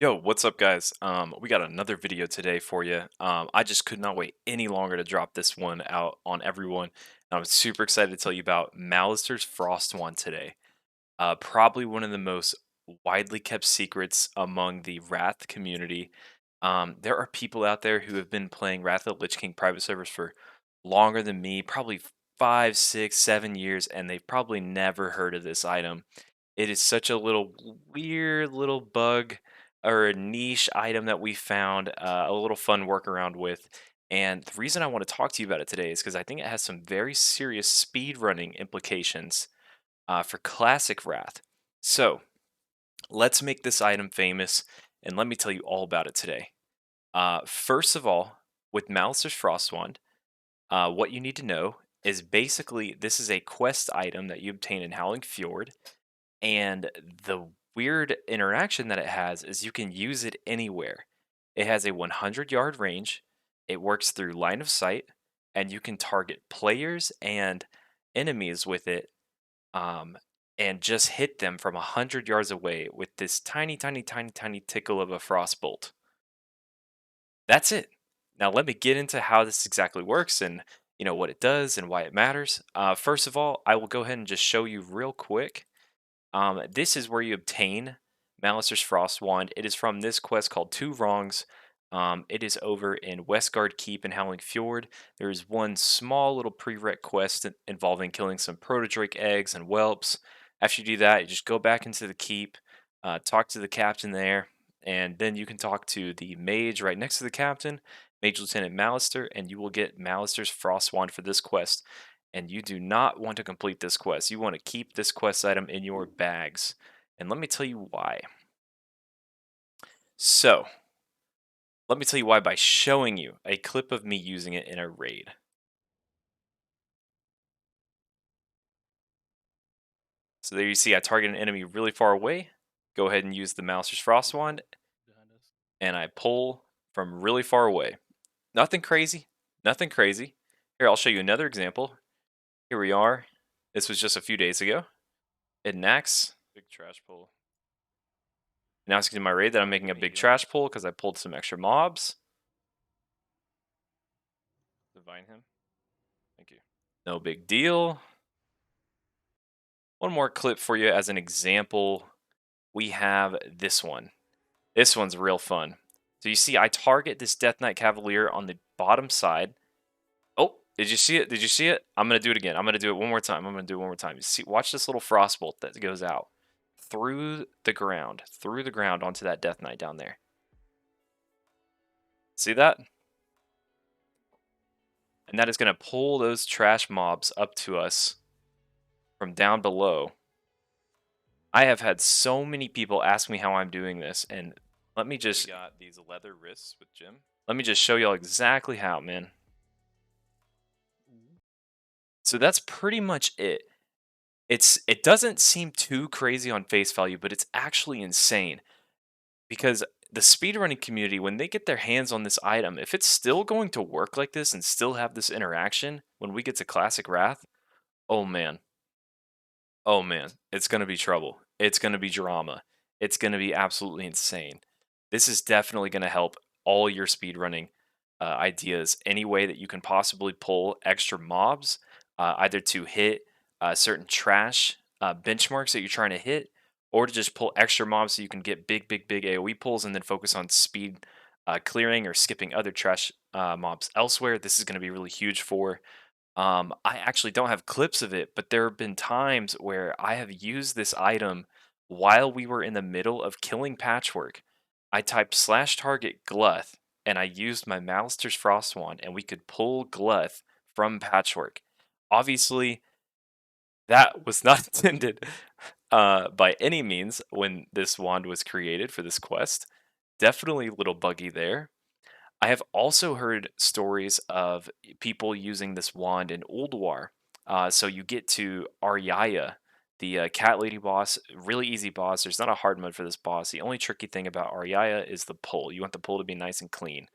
Yo, what's up, guys? We got another video today for you. I just could not wait any longer to drop this one out on everyone. I'm super excited to tell you about Malister's Frost one today. Probably one of the most widely kept secrets among the Wrath community. There are people out there who have been playing Wrath of the Lich King private servers for longer than me, probably 5, 6, 7 years, and they've probably never heard of this item. It is such a little weird little bug or a niche item that we found a little fun workaround with. And the reason I want to talk to you about it today is because I think it has some very serious speed running implications for classic Wrath. So let's make this item famous, and let me tell you all about it today. First of all, with Malice's Frostwand, what you need to know is basically this is a quest item that you obtain in Howling Fjord, and the weird interaction that it has is you can use it anywhere. It has a 100-yard range. It works through line of sight, and you can target players and enemies with it, um, and just hit them from 100 yards away with this tiny, tiny, tiny, tiny tickle of a frostbolt. That's it. Now let me get into how this exactly works and what it does and why it matters. First of all, I will go ahead and just show you real quick. This is where you obtain Malister's Frost Wand. It is from this quest called Two Wrongs. It is over in Westgard Keep in Howling Fjord. There is one small little prereq quest involving killing some Protodrake eggs and whelps. After you do that, you just go back into the keep, talk to the captain there, and then you can talk to the mage right next to the captain, Mage Lieutenant Malister, and you will get Malister's Frost Wand for this quest. And you do not want to complete this quest. You want to keep this quest item in your bags. And let me tell you why. So, let me tell you why by showing you a clip of me using it in a raid. So there you see I target an enemy really far away. Go ahead and use the Mouser's Frost Wand, Behind us. and I pull from really far away. Nothing crazy. Nothing crazy. Here, I'll show you another example. Here we are. This was just a few days ago. It Nax. Big trash pull. Announcing in my raid that I'm making a big trash pull because I pulled some extra mobs. Divine him. Thank you. No big deal. One more clip for you as an example. We have this one. This one's real fun. So you see, I target this Death Knight Cavalier on the bottom side. Oh, did you see it? Did you see it? I'm gonna do it again. I'm gonna do it one more time. I'm gonna do it one more time. You see, watch this little frostbolt that goes out through the ground onto that Death Knight down there. See that? And that is gonna pull those trash mobs up to us from down below. I have had so many people ask me how I'm doing this, and let me just got these leather wrists with Jim. Let me just show y'all exactly how, man. So that's pretty much it. It doesn't seem too crazy on face value, but it's actually insane because the speedrunning community, when they get their hands on this item, if it's still going to work like this and still have this interaction when we get to Classic Wrath, oh man, oh man, it's gonna be trouble. It's gonna be drama. It's gonna be absolutely insane. This is definitely gonna help all your speedrunning ideas. Any way that you can possibly pull extra mobs, either to hit certain trash benchmarks that you're trying to hit, or to just pull extra mobs so you can get big, big, big AOE pulls and then focus on speed clearing or skipping other trash mobs elsewhere. This is going to be really huge for. I actually don't have clips of it, but there have been times where I have used this item while we were in the middle of killing Patchwork. I typed slash target Gluth, and I used my Malister's Frost Wand, and we could pull Gluth from Patchwork. Obviously, that was not intended by any means when this wand was created for this quest. Definitely a little buggy there. I have also heard stories of people using this wand in Ulduar. So you get to Aryaya, the cat lady boss, really easy boss. There's not a hard mode for this boss. The only tricky thing about Aryaya is the pull. You want the pull to be nice and clean.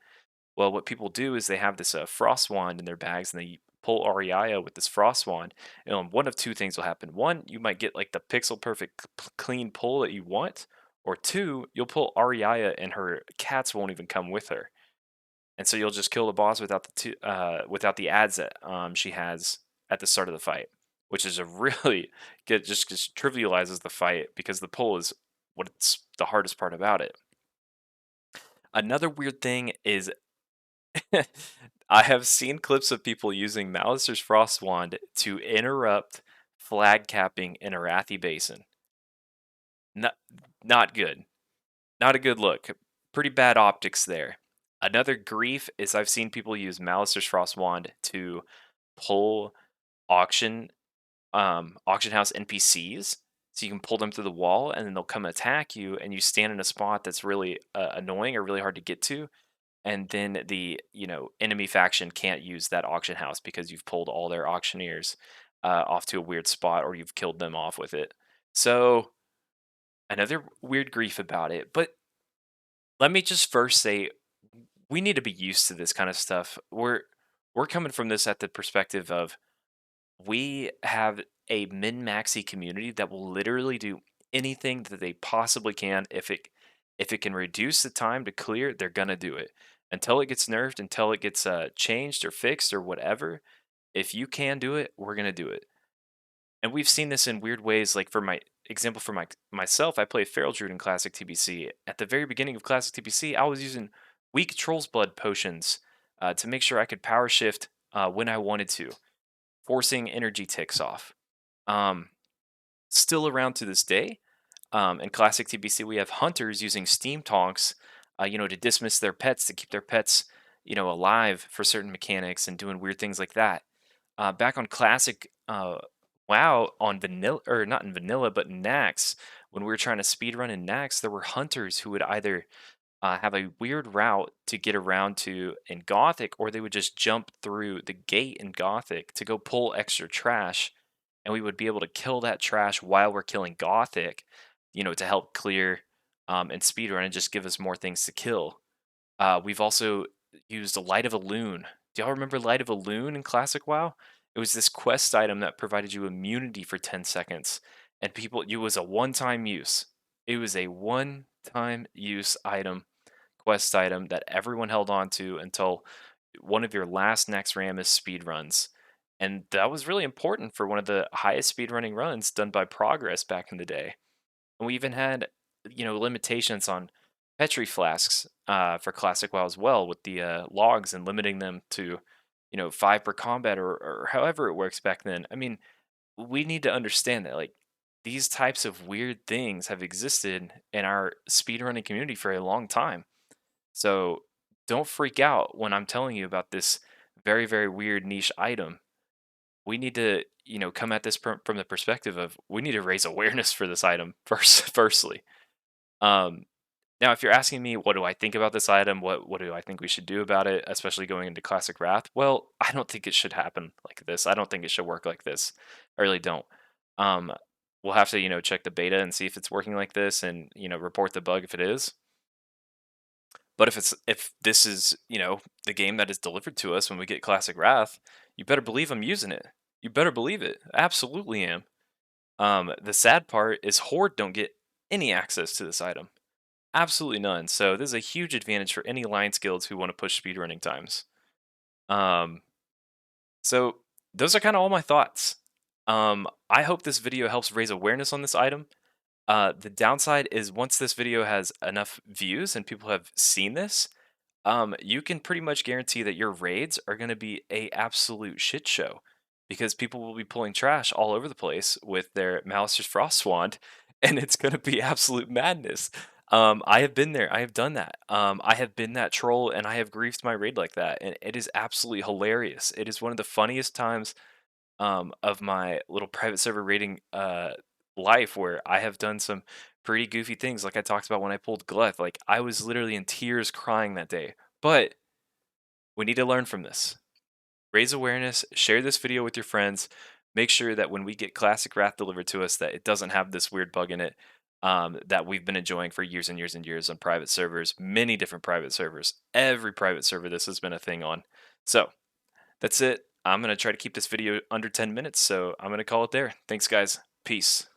Well, what people do is they have this frost wand in their bags and they pull Aryaya with this frost wand. And one of two things will happen. One, you might get like the pixel perfect clean pull that you want, Or two, you'll pull Ariaya and her cats won't even come with her. And so you'll just kill the boss without without the ads that she has at the start of the fight, which is a really good just trivializes the fight because the pull is what's the hardest part about it. Another weird thing is I have seen clips of people using Malister's Frost Wand to interrupt flag capping in Arathi Basin. Not not good. Not a good look. Pretty bad optics there. Another grief is I've seen people use Malister's Frost Wand to pull auction auction house NPCs. So you can pull them through the wall and then they'll come attack you and you stand in a spot that's really annoying or really hard to get to, and then the enemy faction can't use that auction house because you've pulled all their auctioneers off to a weird spot or you've killed them off with it. So another weird grief about it. But let me just first say we need to be used to this kind of stuff. We're coming from this at the perspective of we have a min-maxy community that will literally do anything that they possibly can. If it can reduce the time to clear, they're gonna do it until it gets nerfed, until it gets changed or fixed or whatever. If you can do it, we're gonna do it. And we've seen this in weird ways. Like for my example, for myself, I play Feral Druid in Classic TBC. At the very beginning of Classic TBC, I was using weak Troll's Blood potions to make sure I could power shift when I wanted to, forcing energy ticks off. Um, Still around to this day. In Classic TBC, we have hunters using steam tonks, to dismiss their pets to keep their pets, alive for certain mechanics and doing weird things like that. Back on Classic, WoW on vanilla or not in vanilla, but in Nax, when we were trying to speedrun in Nax, there were hunters who would either have a weird route to get around to in Gothic, or they would just jump through the gate in Gothic to go pull extra trash, and we would be able to kill that trash while we're killing Gothic, to help clear and speedrun and just give us more things to kill. We've also used a Light of a Loon. Do y'all remember Light of a Loon in Classic WoW? It was this quest item that provided you immunity for 10 seconds, and it was a one-time use. It was a one-time use item, quest item that everyone held on to until one of your last next Rammus speed runs. And that was really important for one of the highest speedrunning runs done by Progress back in the day. And we even had, limitations on Petri flasks for Classic WoW as well, with the logs and limiting them to, five per combat or however it works back then. I mean, we need to understand that like these types of weird things have existed in our speedrunning community for a long time. So don't freak out when I'm telling you about this very, very weird niche item. We need to, come at this from the perspective of we need to raise awareness for this item firstly. Um, Now, if you're asking me, what do I think about this item? What do I think we should do about it, especially going into Classic Wrath? Well, I don't think it should happen like this. I don't think it should work like this. I really don't. Um, we'll have to, check the beta and see if it's working like this, and report the bug if it is. But if this is, the game that is delivered to us when we get Classic Wrath, you better believe I'm using it. You better believe it. Absolutely am. The sad part is Horde don't get any access to this item. Absolutely none. So this is a huge advantage for any alliance guilds who want to push speedrunning times. Um, so those are kind of all my thoughts. I hope this video helps raise awareness on this item. The downside is once this video has enough views and people have seen this, you can pretty much guarantee that your raids are going to be a absolute shit show because people will be pulling trash all over the place with their Malister's Frost Wand, and it's going to be absolute madness. I have been there. I have done that. I have been that troll, and I have griefed my raid like that, and it is absolutely hilarious. It is one of the funniest times of my little private server raiding life where I have done some pretty goofy things, like I talked about when I pulled Glyph. Like I was literally in tears crying that day. But we need to learn from this. Raise awareness, share this video with your friends. Make sure that when we get Classic Wrath delivered to us, that it doesn't have this weird bug in it that we've been enjoying for years and years and years on private servers, many different private servers. Every private server this has been a thing on. So that's it. I'm going to try to keep this video under 10 minutes, so I'm going to call it there. Thanks, guys. Peace.